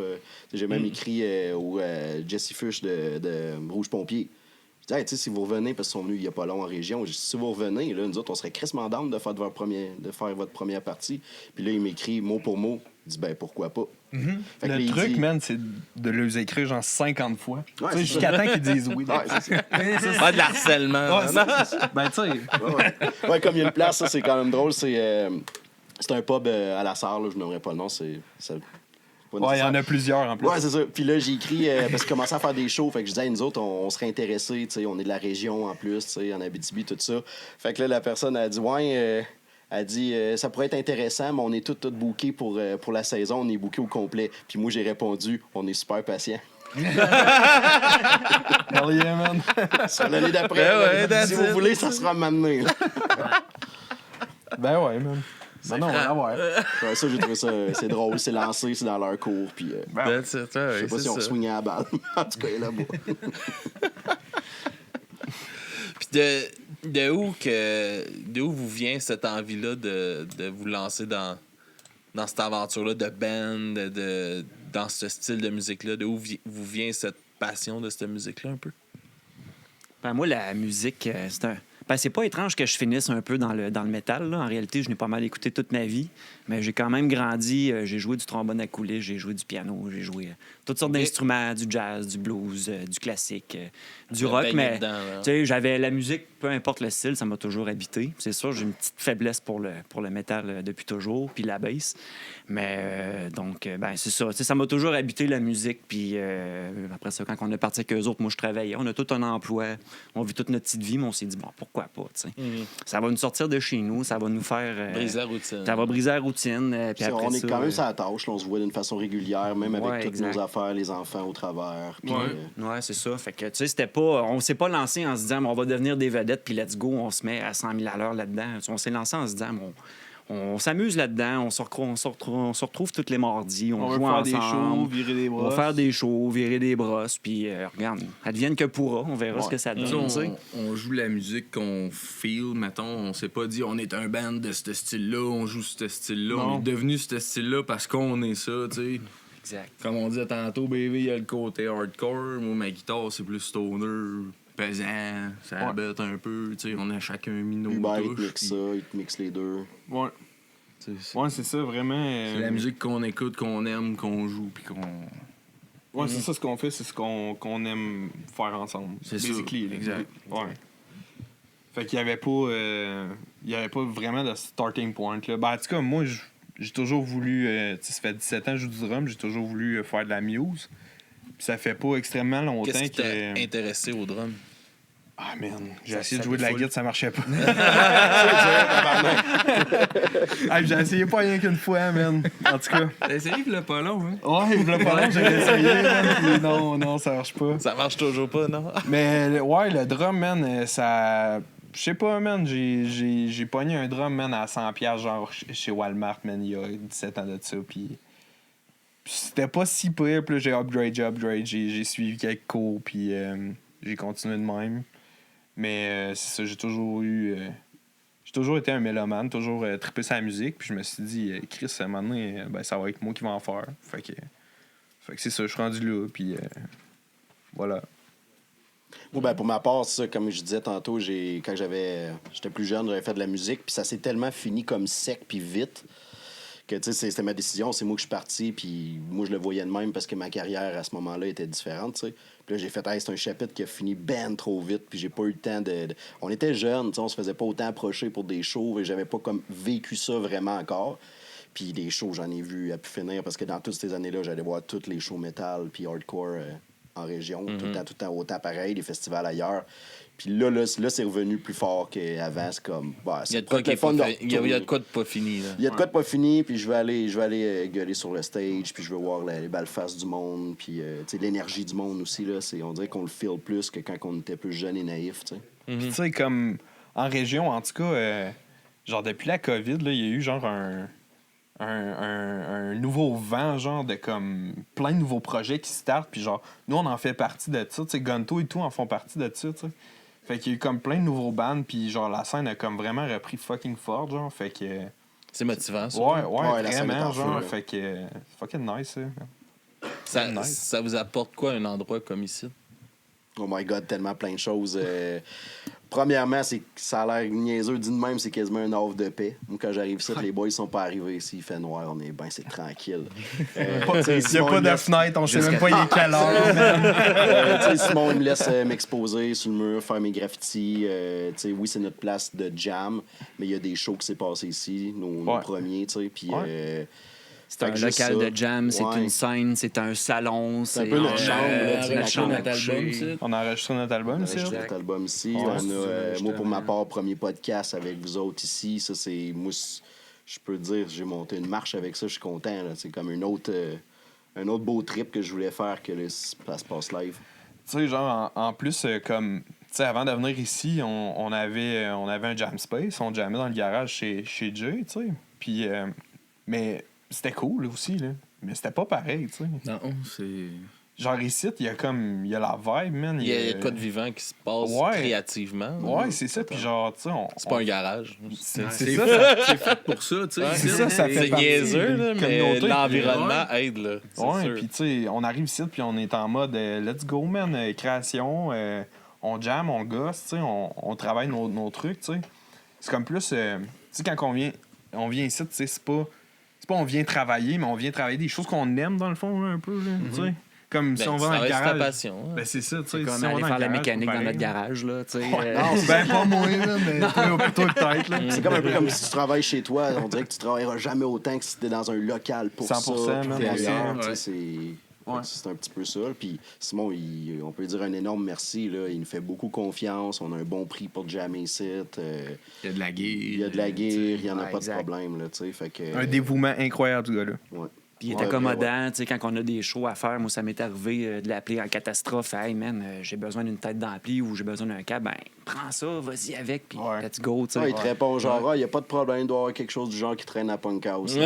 J'ai même écrit au Jesse Fuchs de Rouge Pompier. Je dis, hey, tu sais, si vous revenez, parce qu'ils sont venus il y a pas long en région, je dis, si vous revenez, là, nous autres, on serait crissement down de faire votre première partie. Puis là, il m'écrit mot pour mot. Il dit, ben pourquoi pas. Fait que là, Le il truc, dit- man, c'est de les écrire genre 50 fois. Ouais, Tu sais, c'est jusqu'à ça. temps qu'ils disent oui. Ouais, c'est ça. Pas de l'harcèlement. Ouais, ben, tu sais. Ouais, comme il y a une place, ça, c'est quand même drôle. C'est un pub à la Sarre, là, je n'aimerais pas le nom. C'est pas Ouais, il y en nécessaire. a plusieurs en plus. Ouais, c'est ça. Puis là, j'ai écrit, parce que commençait à faire des shows. Fait que je disais, hey, nous autres, on serait intéressés. Tu sais, on est de la région en plus, tu sais, en Abitibi, tout ça. Fait que là, la personne a dit, ouais, elle dit, ça pourrait être intéressant, mais on est tous bookés pour la saison. On est bookés au complet. Puis moi, j'ai répondu, on est super patients. Hell yeah, man. Sur l'année d'après, Ben ouais, là, that's si it. vous voulez, ça sera maintenant. Ben ouais, man. Ben non, on va l'avoir. Ouais, ça, j'ai trouvé ça, c'est drôle, c'est lancé, c'est dans leur cours. Puis That's it, ouais, je sais pas c'est si on ça. swingait à la balle. En tout cas, il est là-bas. Puis de où vous vient cette envie-là de vous lancer dans cette aventure-là de band, dans ce style de musique-là? De où vous vient cette passion de cette musique-là un peu? Ben, moi, la musique, c'est pas étrange que je finisse un peu dans le métal. Là. En réalité, je n'ai pas mal écouté toute ma vie. Mais j'ai quand même grandi. J'ai joué du trombone à coulisses, j'ai joué du piano, j'ai joué toutes sortes d'instruments, du jazz, du blues, du classique, du rock. baigné Mais dedans, là. tu sais, j'avais la musique, peu importe le style, ça m'a toujours habité. C'est sûr, j'ai une petite faiblesse pour le métal depuis toujours, puis la bass. Mais donc, c'est ça. Tu sais, ça m'a toujours habité la musique. Puis après ça, quand on est parti avec eux autres, moi, je travaillais. On a tout un emploi. On vit toute notre petite vie, mais on s'est dit, bon, pourquoi pas, tu sais. Ça va nous sortir de chez nous, ça va nous faire... Briser la routine. Ça va briser la routine. Puis après On est ça, quand même sur la tâche, là, on se voit d'une façon régulière, même avec Ouais, toutes exact. nos affaires, les enfants au travers. Puis, Ouais, c'est ça. Fait que, tu sais, c'était pas... On s'est pas lancé en se disant, on va devenir des vedettes, puis let's go, on se met à 100 000 à l'heure là-dedans. On s'est lancé en se disant, on s'amuse là-dedans, on se retrouve tous les mardis, on On veut joue faire des ensemble. shows, virer des On bras. va faire des shows, virer des brosses, puis regarde, advienne que pourra, on verra ce que ça Tu sais, donne. tu sais. on joue la musique qu'on feel, mettons. On s'est pas dit on est un band de ce style-là, on joue ce style-là. Non. On est devenu ce style-là parce qu'on est ça, tu sais. Exact. Comme on disait tantôt, baby, il y a le côté hardcore. Moi, ma guitare, c'est plus stoner, pesant, ça bête un peu. Tu sais, on a chacun mis nos Hubert, il te touches. mixe puis, ça, il te mixe les deux. Ouais. tu sais, Ouais, c'est ça, vraiment. c'est la musique qu'on écoute, qu'on aime, qu'on joue, puis qu'on... Ouais, c'est ça ce qu'on fait, c'est ce qu'on aime faire ensemble. C'est ça, basically, là. exact. Ouais. Fait qu'il y avait pas vraiment de starting point, là. Ben, en tout cas, moi, j'ai toujours voulu... tu sais, ça fait 17 ans que je joue du drum, j'ai toujours voulu faire de la muse. Puis ça fait pas extrêmement longtemps Qu'est-ce qui t'a que... intéressé au drum? Ah, man, j'ai Ça- essayé de ça jouer de la défoule. guitare, ça marchait pas. Ah, j'ai essayé pas rien qu'une fois, man. En tout cas. T'as essayé, il pas long, hein? Ouais, le pas j'ai essayé, man. Puis non, ça marche pas. Ça marche toujours pas, non? Mais ouais, le drum, man, ça... Je sais pas, man, j'ai pogné un drum, man, à 100$, genre, chez Walmart, man, il y a 17 ans de ça, puis c'était pas si pire, puis là, j'ai upgrade, j'ai suivi quelques cours, puis j'ai continué de même. Mais c'est ça, j'ai toujours été un mélomane, toujours trippé sur la musique, puis je me suis dit, Chris, à un moment donné, ben, ça va être moi qui vais en faire. Fait que c'est ça, je suis rendu là, puis voilà. Moi, ben, pour ma part, c'est ça, comme je disais tantôt, quand j'étais plus jeune, j'avais fait de la musique, puis ça s'est tellement fini comme sec puis vite que, tu sais, c'était ma décision, c'est moi que je suis parti, puis moi, je le voyais de même parce que ma carrière, à ce moment-là, était différente, tu sais. Puis là, j'ai fait, hey, c'est un chapitre qui a fini ben trop vite, puis j'ai pas eu le temps de... On était jeunes, tu sais, on se faisait pas autant approcher pour des shows, et j'avais pas comme vécu ça vraiment encore. Puis des shows, j'en ai vu à pu finir, parce que dans toutes ces années-là, j'allais voir tous les shows metal puis hardcore en région, tout le temps autant pareil, les festivals ailleurs. Puis là, c'est revenu plus fort qu'avant. C'est comme... Bah, Il y a de quoi qui est pas il y a de quoi de pas fini, là. Il y a de quoi de pas fini, puis je vais aller gueuler sur le stage, puis je veux voir les belles faces du monde, puis tu sais, l'énergie du monde aussi, là. On dirait qu'on le feel plus que quand on était plus jeune et naïf, tu sais. Puis tu sais, comme en région, en tout cas, genre depuis la COVID, là, il y a eu genre un nouveau vent, genre de comme plein de nouveaux projets qui startent, puis genre, nous on en fait partie de ça, tu sais, Gonto et tout en font partie de ça, tu sais. Fait qu'il y a eu comme plein de nouveaux bands, puis genre la scène a comme vraiment repris fucking fort, genre, fait que... C'est motivant, ça. Ouais, la scène est vraiment, en feu, genre, là. fait que fucking nice, ça. Nice. Ça vous apporte quoi un endroit comme ici? Oh my God, tellement plein de choses. Premièrement, ça a l'air niaiseux. Dit de même, c'est quasiment un havre de paix. Moi, quand j'arrive ici, les boys sont pas arrivés ici. Il fait noir, c'est tranquille. Il y a pas de fenêtre, on sait même pas il est quelle heure. Simon, il me laisse m'exposer sur le mur, faire mes graffitis. Oui, c'est notre place de jam, mais il y a des shows qui s'est passé ici, nos premiers. Puis, c'est un local de jam, c'est une scène, c'est un salon. C'est un peu notre chambre. C'est notre chambre à coucher. On a enregistré notre album ici. Notre album ici. On a, moi, pour ma part, premier podcast avec vous autres ici. Ça, c'est. Moi, je peux dire, j'ai monté une marche avec ça. Je suis content. Là. C'est comme un autre beau trip que je voulais faire que là, ça se passe live. Tu sais, genre, en plus, comme. Tu sais, avant de venir ici, on avait un jam space. On jammait dans le garage chez Jay, tu sais. Puis. Mais c'était cool aussi, là. Mais c'était pas pareil, tu sais. Non, c'est... Genre ici, il y a la vibe, man. Il y a quoi de vivant qui se passe créativement. Ouais, c'est ça. Puis genre, tu sais, c'est pas un garage. C'est fait pour ça, tu sais. C'est ça, ça fait C'est partie niaiseux, là, mais communauté, l'environnement aide, là. Ouais, puis tu sais, on arrive ici, puis on est en mode let's go, man, création. On jam, on gosse, tu sais, on travaille nos trucs, tu sais. C'est comme plus, tu sais, quand on vient ici, tu sais, c'est pas on vient travailler, mais on vient travailler des choses qu'on aime dans le fond, là, un peu, là, tu sais. Comme si on va dans le garage. Ta passion. Hein. Ben, c'est ça, tu sais. C'est comme si aller on va faire dans la le garage, mécanique dans pareil, notre garage, là, tu sais. Ben, pas moi, là, mais toi peut-être, là. C'est comme un peu comme si tu travailles chez toi. On dirait que tu travailleras jamais autant que si tu étais dans un local pour 100%, ça. Puis t'es ailleurs. ouais. C'est un petit peu ça. Puis Simon, on peut dire un énorme merci. Là. Il nous fait beaucoup confiance. On a un bon prix pour jammer ici. Il y a de la guerre. Il y a de la guerre. Il n'y en a Ouais, pas exact. de problème. Là, fait que, Un dévouement incroyable, ce gars-là. ouais. Puis il est Ouais, accommodant, ouais. tu sais, quand on a des shows à faire, moi, ça m'est arrivé de l'appeler en catastrophe. Hey, man, j'ai besoin d'une tête d'ampli ou j'ai besoin d'un câble. Ben, prends ça, vas-y avec, puis Ouais. let's go, tu sais. Ah, il te répond genre, il n'y a pas de problème, il doit y avoir quelque chose du genre qui traîne à Punk House.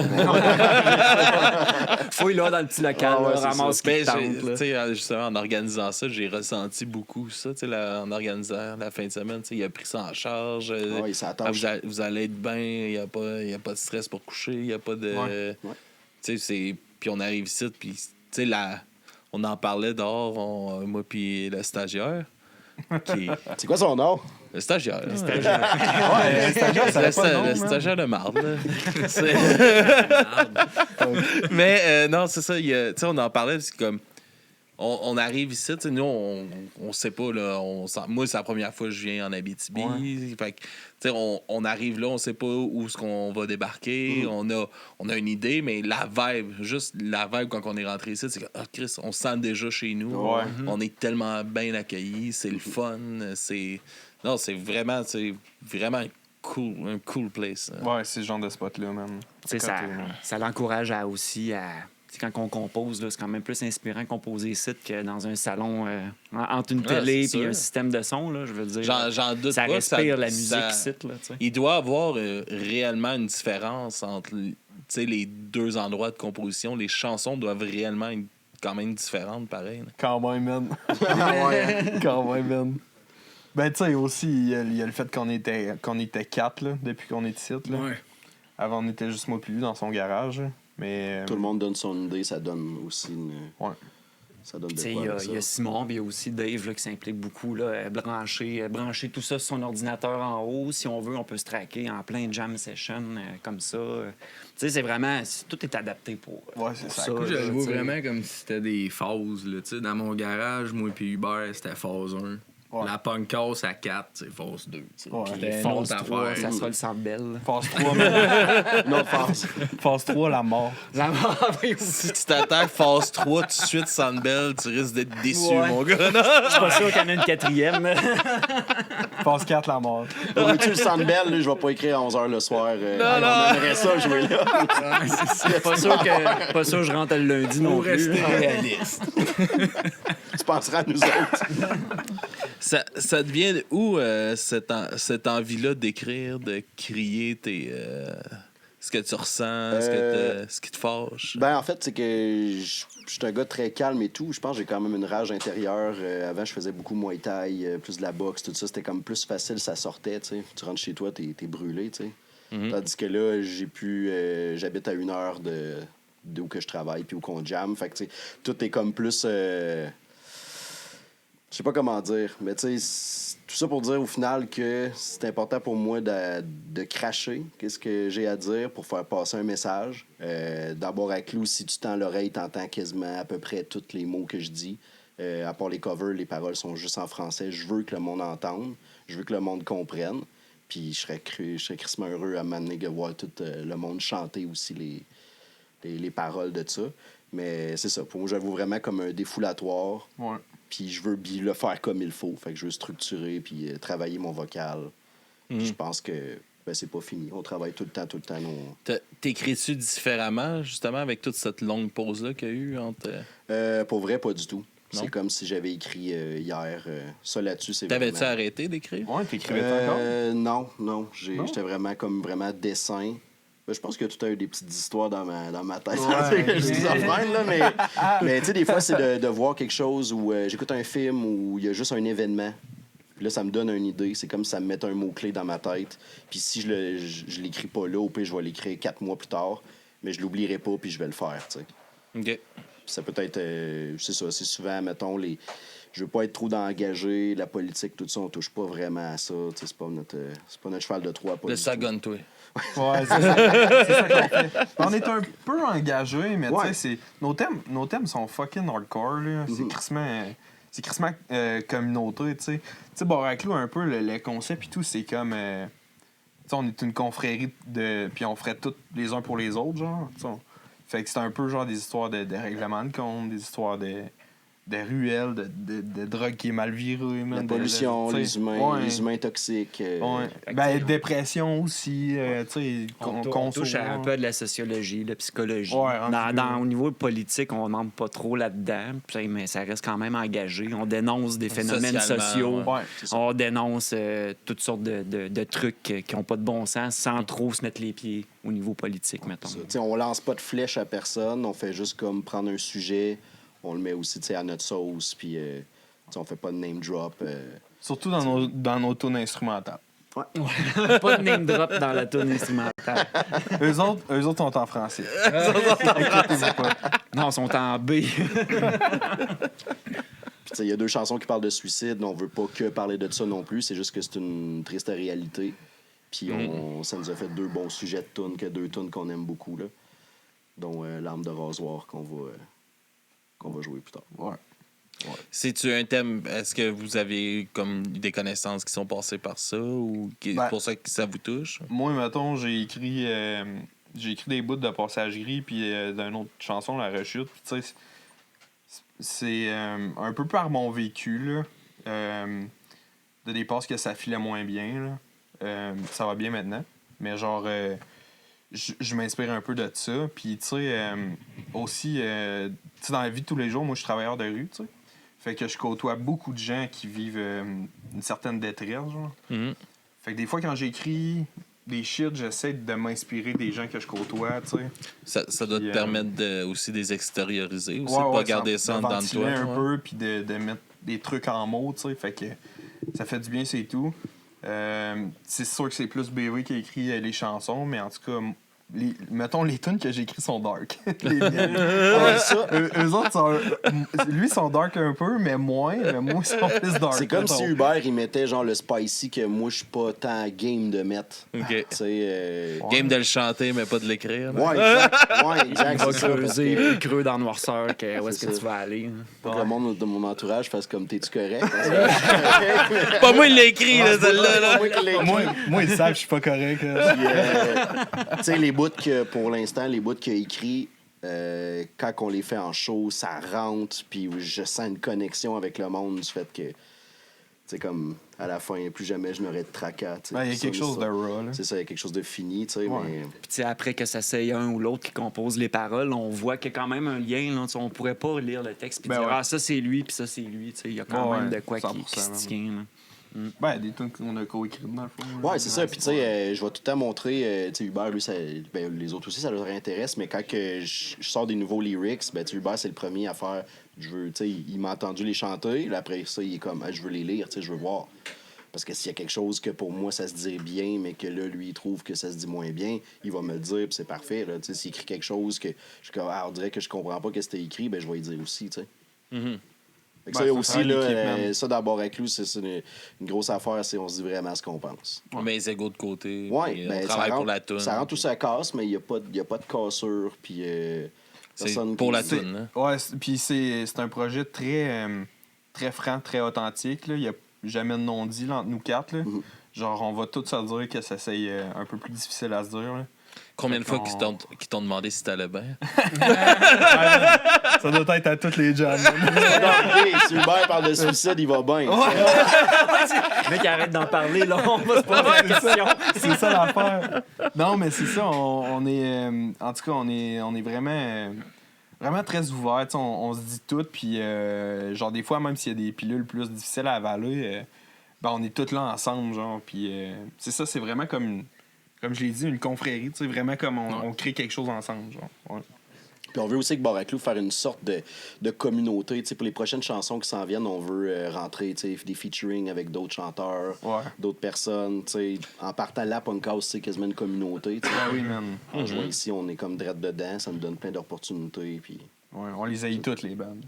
Fouille là dans le petit local, Ah ouais, là, c'est ramasse ce qui Ben, te tente, là. tu sais, justement, en organisant ça, j'ai ressenti beaucoup ça. Tu sais, en organisant la fin de semaine, tu sais, il a pris ça en charge. il s'attache. Vous allez être bien, il n'y a pas de stress pour coucher, il n'y a pas de. Ouais. Tu sais, c'est. Puis on arrive ici, puis, tu sais, on en parlait dehors, moi, puis le stagiaire. C'est quoi son nom? Le stagiaire. Ouais, stagiaire, ça Le avait pas de nom, man. stagiaire de marde, là. Mais non, c'est ça. Tu sais, on en parlait, c'est comme. on arrive ici, tu sais, nous, on sait pas, là. Moi, c'est la première fois que je viens en Abitibi. Ouais. Fait que, tu sais, on arrive là, on sait pas où est-ce qu'on va débarquer. On a une idée, mais la vibe quand on est rentré ici, c'est que, Chris, on se sent déjà chez nous. Ouais. On est tellement bien accueillis, c'est le fun. C'est vraiment un cool place. Ouais, c'est ce genre de spot-là, man. Tu sais, ça l'encourage aussi à. Tu sais, quand on compose, là, c'est quand même plus inspirant de composer ici que dans un salon entre une télé et un système de son. Là, je veux dire, j'en doute ça pas. respire la musique ici. Là, tu sais. Il doit y avoir réellement une différence entre les deux endroits de composition. Les chansons doivent réellement être quand même différentes, pareil. Là. Quand même, man. Quand même, man. Ben, tu sais, aussi, il y a le fait qu'on était 4 là, depuis qu'on est ici. Là. Ouais. Avant, on était juste moi puis lui dans son garage. Mais, Tout le monde donne son idée, ça donne aussi une... Ouais. Ça donne Il quoi, y a Simon, puis il y a aussi Dave là, qui s'implique beaucoup. Là, brancher tout ça sur son ordinateur en haut. Si on veut, on peut se traquer en plein jam session comme ça. Tu sais, c'est vraiment... Tout est adapté pour c'est pour ça. Moi, je là, le vois tu sais. vraiment comme si c'était des phases. Là, tu sais, dans mon garage, moi et Hubert, c'était phase 1. Ouais. La punk house à 4, c'est phase 2. tu sais. Ouais. Puis Puis une phase autre 3, affaire. ça sera le Centre Bell. Phase 3, man. Non, phase. Phase 3, la mort. La mort, oui, Si tu t'attaques phase 3 tout de suite, Sandbell, tu risques d'être déçu, Ouais. mon gars. Non? Je suis pas sûr qu'il y en a une quatrième. Phase 4, la mort. Tu le Sandbell, là, je vais pas écrire à 11h le soir. Non, On aimerait ça jouer là. Pas sûr que je rentre le lundi non Pour plus. rester réaliste. Tu penseras à nous autres. Ça devient de où cette envie-là d'écrire, de crier ce que tu ressens, ce qui te fâche? Ben, en fait, c'est que je suis un gars très calme et tout. Je pense que j'ai quand même une rage intérieure. Avant, je faisais beaucoup Muay Thai, plus de la boxe, tout ça. C'était comme plus facile, ça sortait, tu sais. Tu rentres chez toi, t'es brûlé, tu sais. Tandis que là, j'habite à 1 heure d'où que je travaille puis où qu'on jamme. Fait que, tu sais, tout est comme plus... Je sais pas comment dire, mais tu sais, tout ça pour dire au final que c'est important pour moi de cracher qu'est-ce que j'ai à dire pour faire passer un message. D'abord à clou, si tu tends l'oreille, t'entends quasiment à peu près tous les mots que je dis. À part les covers, les paroles sont juste en français. Je veux que le monde entende, je veux que le monde comprenne. Puis je serais crissement heureux à m'amener de voir tout le monde chanter aussi les paroles de ça. Mais c'est ça, pour moi, j'avoue vraiment comme un défoulatoire. Ouais. Puis je veux le faire comme il faut. Fait que je veux structurer puis travailler mon vocal. Puis je pense que c'est pas fini. On travaille tout le temps. T'écris-tu différemment, justement, avec toute cette longue pause-là qu'il y a eu entre... Pour vrai, pas du tout. Non? C'est comme si j'avais écrit hier. Ça là-dessus, c'est T'avais-tu vraiment... arrêté d'écrire? Ouais, t'écrivais encore? Non. J'étais vraiment comme dessin. Je pense que tout a eu des petites histoires dans ma tête. Ouais. Je dis affaires, là, mais tu sais, des fois, c'est de voir quelque chose où j'écoute un film où il y a juste un événement. Puis là, ça me donne une idée. C'est comme si ça me mettait un mot-clé dans ma tête. Puis si je l'écris pas là, au pire, je vais l'écrire 4 mois plus tard. Mais je l'oublierai pas, puis je vais le faire, tu sais. OK. Puis ça peut être... c'est ça, c'est souvent, mettons, je veux pas être trop d'engagé, la politique, tout ça, on touche pas vraiment à ça. Tu sais, c'est pas notre cheval de Troie. Le sagon, toi. Ouais, c'est ça qu'on fait. On est un peu engagé, mais Ouais. tu sais, nos thèmes sont fucking hardcore, là. C'est crissement communauté, tu sais. Tu sais, Baraclou, un peu, le concept et tout, c'est comme... tu sais, on est une confrérie puis on ferait tout les uns pour les autres, genre. Tu sais, fait que c'est un peu genre des histoires de règlement de compte, des histoires de ruelles, de drogue qui est mal virée. La pollution, tu sais, les humains toxiques. Ouais. Ben, dépression aussi, tu sais, On touche un peu à de la sociologie, de la psychologie. Ouais, Au niveau politique, on n'entre pas trop là-dedans, mais ça reste quand même engagé. On dénonce des phénomènes Socialement, sociaux. ouais, c'est ça. On dénonce toutes sortes de trucs qui n'ont pas de bon sens sans trop se mettre les pieds au niveau politique, mettons. Ça. T'sais, on lance pas de flèche à personne, on fait juste comme prendre un sujet, on le met aussi à notre sauce, puis on fait pas de name drop. Surtout dans nos tunes instrumentales. Pas de name drop dans la tune instrumentale. Eux autres sont en français. Non, ils sont en B. Il y a 2 chansons qui parlent de suicide, on veut pas que parler de ça non plus, c'est juste que c'est une triste réalité. Puis ça nous a fait 2 bons sujets de tunes, que 2 tunes qu'on aime beaucoup, là, dont L'arme de rasoir qu'on va jouer plus tard. Ouais. C'est-tu un thème? Est-ce que vous avez comme des connaissances qui sont passées par ça ou pour ça que ça vous touche? Moi, mettons, j'ai écrit des bouts de Passagerie puis d'une autre chanson, La Rechute. Puis tu sais, c'est un peu par mon vécu, là. De des passes que ça filait moins bien, là. Ça va bien maintenant. Mais genre, je m'inspire un peu de ça. Puis tu sais, aussi, tu sais, dans la vie de tous les jours, moi, je suis travailleur de rue, tu sais. Fait que je côtoie beaucoup de gens qui vivent une certaine détresse, genre. Mhm. Fait que des fois, quand j'écris des shit, j'essaie de m'inspirer des gens que je côtoie, tu sais. Ça doit Puis, te permettre aussi des extérioriser, aussi, Ouais, de pas ouais, garder ça en dedans de ventiler toi. un Ouais. peu, puis de mettre des trucs en mots, tu sais. Fait que ça fait du bien, c'est tout. C'est sûr que c'est plus BV qui a écrit les chansons, mais en tout cas, mettons, les tunes que j'ai écrites sont dark. Les miennes. Eux autres, lui, sont dark un peu, mais moins. Mais moi, ils sont plus dark. C'est comme mettons. si Hubert, il mettait genre le spicy que moi, je suis pas tant game de mettre. OK. Tu sais. Game de le chanter, mais pas de l'écrire. là. Ouais, exact. Ouais, Il exact. va c'est ça, parce creuser que- plus creux dans la noirceur que où est-ce C'est que ça. tu vas aller. Hein. Pour que le monde de mon entourage fasse comme t'es-tu correct? Pas moi, il l'a écrit, là, celle-là. là. Moi, ils savent que je suis pas correct. là. Puis, tu sais, les bouts que, pour l'instant, les bouts qu'il a écrits, quand on les fait en show, ça rentre, puis je sens une connexion avec le monde du fait que, tu sais, comme, à la fin, plus jamais je n'aurais de tracas. tu sais. Ouais, il y a Ça, quelque chose ça, de raw. Là. C'est ça, il y a quelque chose de fini, tu sais, Ouais. mais... Puis tu sais, après que ça soit un ou l'autre qui compose les paroles, on voit qu'il y a quand même un lien. Là. Tu sais, on pourrait pas lire le texte puis Ben dire ouais. ah ça c'est lui puis ça c'est lui. Tu sais, il y a quand Ouais, même ouais, de quoi qui 100%, se tient. Là. Ben, des tunes qu'on a coécrites dans le fond. Ouais, c'est ça. Puis, tu sais, je vais tout le temps montrer, tu sais, Hubert, lui, ben, les autres aussi, ça leur intéresse, mais quand que je sors des nouveaux lyrics, ben, tu sais, Hubert, c'est le premier à faire. Tu sais, il m'a entendu les chanter, là, après ça, il est comme, ah, je veux les lire, tu sais, je veux voir. Parce que s'il y a quelque chose que pour moi, ça se dit bien, mais que là, lui, il trouve que ça se dit moins bien, il va me le dire, puis c'est parfait, là. Tu sais, s'il écrit quelque chose que je suis comme, ah, on dirait que je comprends pas ce que c'était écrit, ben, je vais lui dire aussi, tu sais. Mhm. Fait que Ben, ça ça aussi, sera là, l'équipement. ça d'abord avec lui, c'est une grosse affaire, c'est on se dit vraiment ce qu'on pense. Mais les égos de côté. Ouais, puis ben, on travaille ça pour la rentre, toune. ça rentre où ça casse, mais il n'y a pas de cassure, puis C'est personne pour qui- la c'est- toune. Hein? Ouais, puis c'est un projet très franc, très authentique. Là. Il n'y a jamais de non-dit là, entre nous quatre. Là. Mhm. Genre, on va tous se dire que ça c'est un peu plus difficile à se dire. Là. Combien de fois qu'on- qu'ils t'ont demandé si t'allais bien? Ça doit être à tous les jobs. Si Hubert parle de suicide, il va bien. Le mec arrête d'en parler, là, on va se poser la question. C'est ça l'affaire. Non, mais c'est ça. On est, en tout cas, on est vraiment très ouvert. On se dit tout. Puis, genre, des fois, même s'il y a des pilules plus difficiles à avaler, ben, on est tous là ensemble. Genre, puis, c'est ça, c'est vraiment comme je l'ai dit, une confrérie. Vraiment comme on crée quelque chose ensemble. Genre. Ouais. Puis on veut aussi que Baraclou faire une sorte de communauté. T'sais, pour les prochaines chansons qui s'en viennent, on veut rentrer des featuring avec d'autres chanteurs, Ouais. d'autres personnes. T'sais. En partant là, Punk House, c'est quasiment une communauté. t'sais. Ben oui, man. En jouant ici, on est comme drette dedans, ça nous donne plein d'opportunités. Puis Ouais, on les haït toutes, les bandes.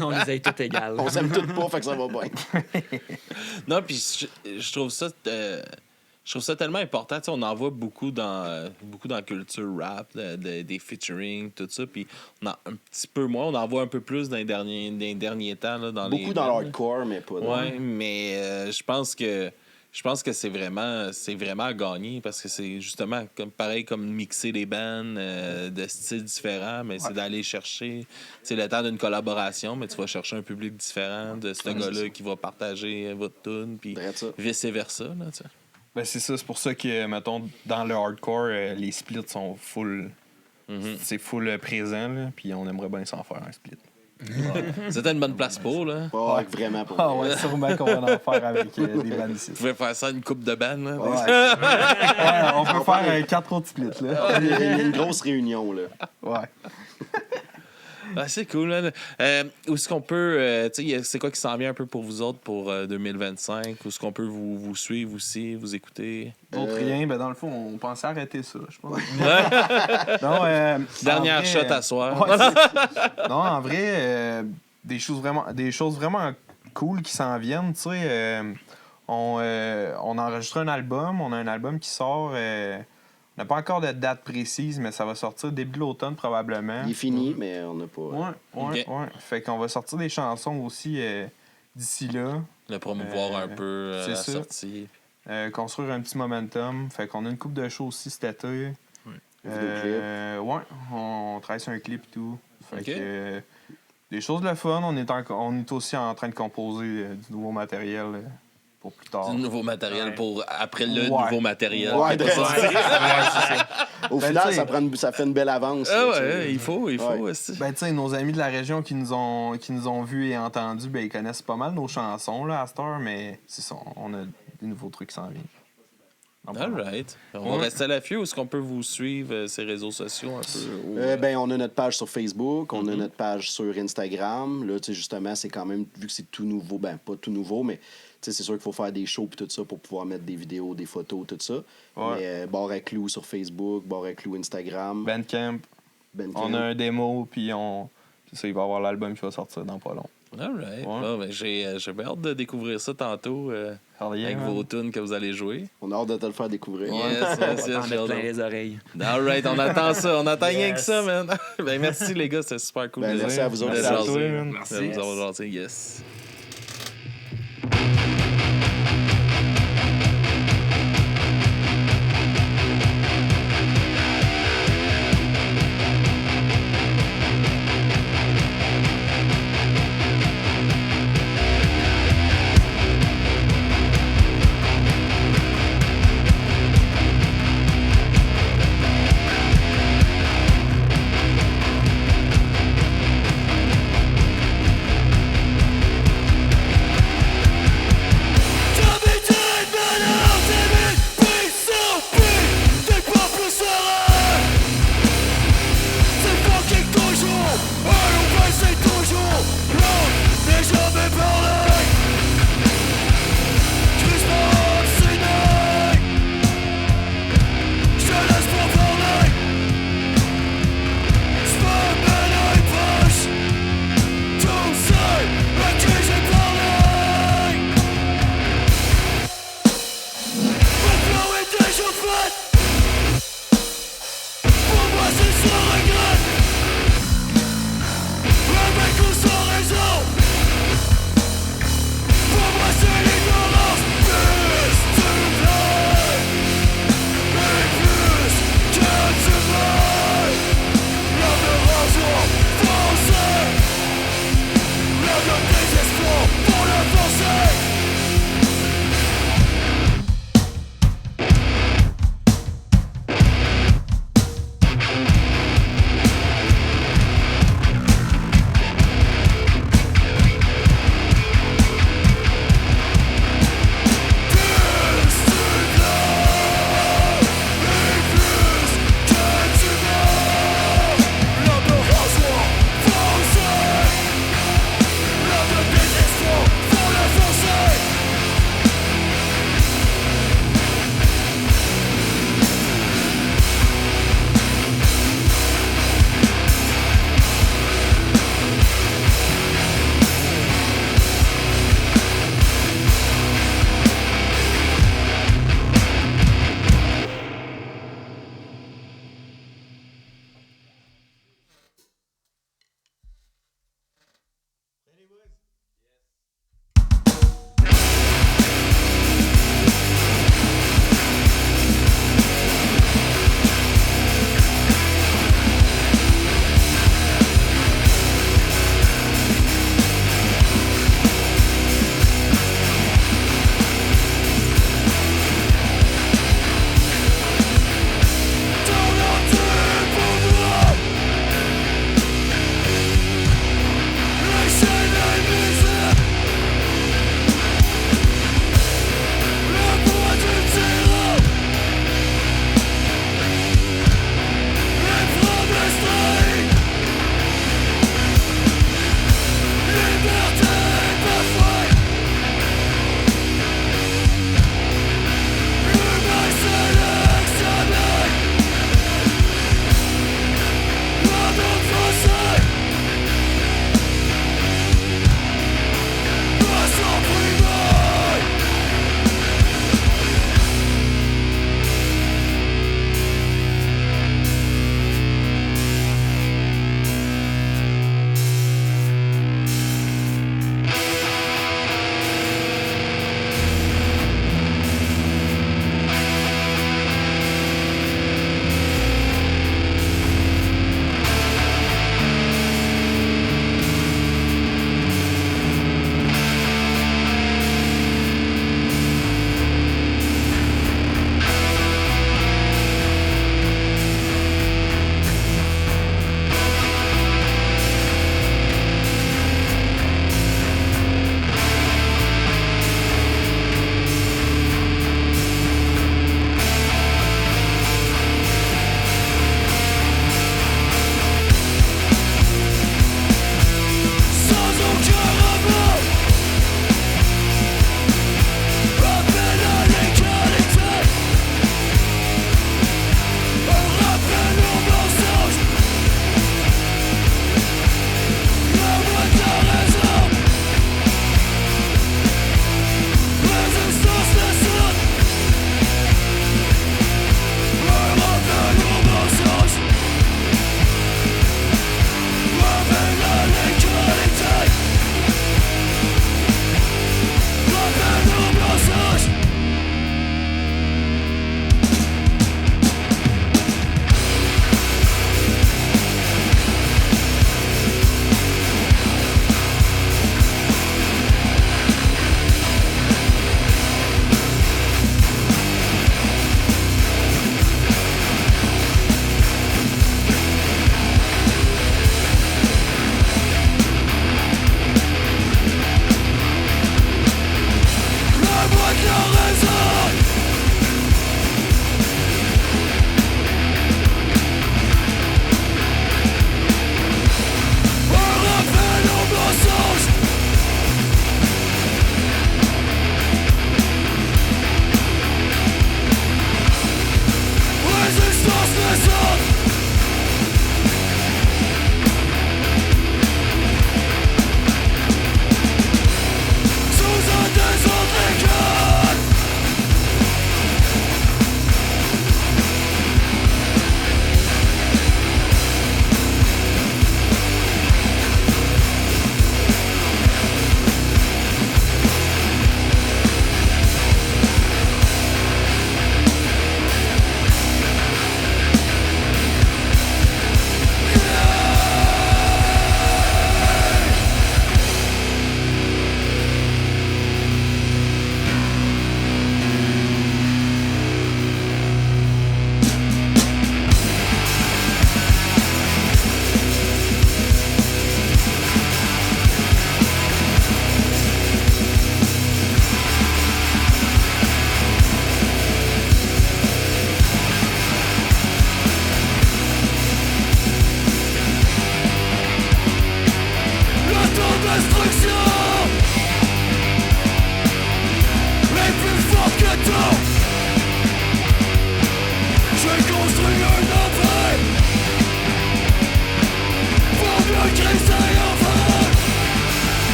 On les a toutes égales. on s'aime toutes pas, fait que ça va bien. Non, puis je trouve ça. Je trouve ça tellement important. Tu sais, on en voit beaucoup dans la culture rap, des featuring, tout ça. Puis on en, un petit peu moins. On en voit un peu plus dans les derniers temps. Là, dans Beaucoup les dans bands. l'hardcore, mais pas dans... Ouais, mais je pense que c'est vraiment à gagner parce que c'est justement pareil comme mixer les bands de styles différents, mais c'est d'aller chercher. C'est le temps d'une collaboration, mais tu vas chercher un public différent de ce gars-là qui va partager votre tune, puis Drette ça. vice-versa. Là, tu sais. Ben, c'est ça, c'est pour ça que, mettons, dans le hardcore, les splits sont full. C'est full présent, là, puis on aimerait bien s'en faire un split. C'était une bonne place pour, là. Ouais, vraiment pas. Ah ouais, sûrement qu'on va en faire avec des bandes ici. Vous pouvez faire ça une coupe de band, là. Ouais, on peut faire 4 autres splits, là. Une grosse réunion, là. Ouais. Ah, c'est cool. Là. Où est-ce qu'on peut... tu sais, c'est quoi qui s'en vient un peu pour vous autres pour 2025? Où est-ce qu'on peut vous suivre aussi, vous écouter? D'autres rien, ben dans le fond, on pensait arrêter ça, je pense. Ouais. Non, Dernière en vrai, shot à soir. ouais, non, en vrai, des choses vraiment cool qui s'en viennent, tu sais. On a enregistré un album, on a un album qui sort. On n'a pas encore de date précise, mais ça va sortir début de l'automne probablement. Il est fini, mais on n'a pas. Ouais. Fait qu'on va sortir des chansons aussi d'ici là. Le promouvoir un peu c'est la ça. sortie. Construire un petit momentum. Fait qu'on a une couple de shows aussi cet été. Vidéoclip. Ouais, on travaille sur un clip et tout. Fait Ok. que des choses de le fun. On est aussi en train de composer du nouveau matériel pour plus tard. Du nouveau matériel pour après le Ouais. nouveau matériel. Ouais, Pas ça. Au Ben, final, tu sais- ça fait une belle avance. Ah là, ouais, tu sais. il faut aussi. Ben, tu sais, nos amis de la région qui nous ont vus et entendus, ben, ils connaissent pas mal nos chansons là, à cette heure, mais c'est ça, on a des nouveaux trucs qui s'en viennent. Alright. On va rester à l'affût. Où est-ce qu'on peut vous suivre, ces réseaux sociaux un peu? Ben, on a notre page sur Facebook, on a notre page sur Instagram. Là, tu sais, justement, c'est quand même, vu que c'est tout nouveau, ben, pas tout nouveau, mais tu sais, c'est sûr qu'il faut faire des shows et tout ça pour pouvoir mettre des vidéos, des photos, tout ça. Ouais. Mais Bar à Clou sur Facebook, Bar à Clou Instagram. Bandcamp, Bandcamp. on a un démo, puis c'est ça, il va y avoir l'album qui va sortir dans pas long. Alright. Ouais. Bon, ben, j'ai bien hâte de découvrir ça tantôt Hell yeah, avec man. vos tunes que vous allez jouer. On a hâte de te le faire découvrir. Yes, On va t'en j'ai mettre hâte. plein les oreilles. Alright, on attend ça. On attend rien que Yes. ça, man. Ben, merci les gars, c'était super cool. Ben, merci à vous autres. De Merci à jaser. toi, man. De vous avoir jasé, yes.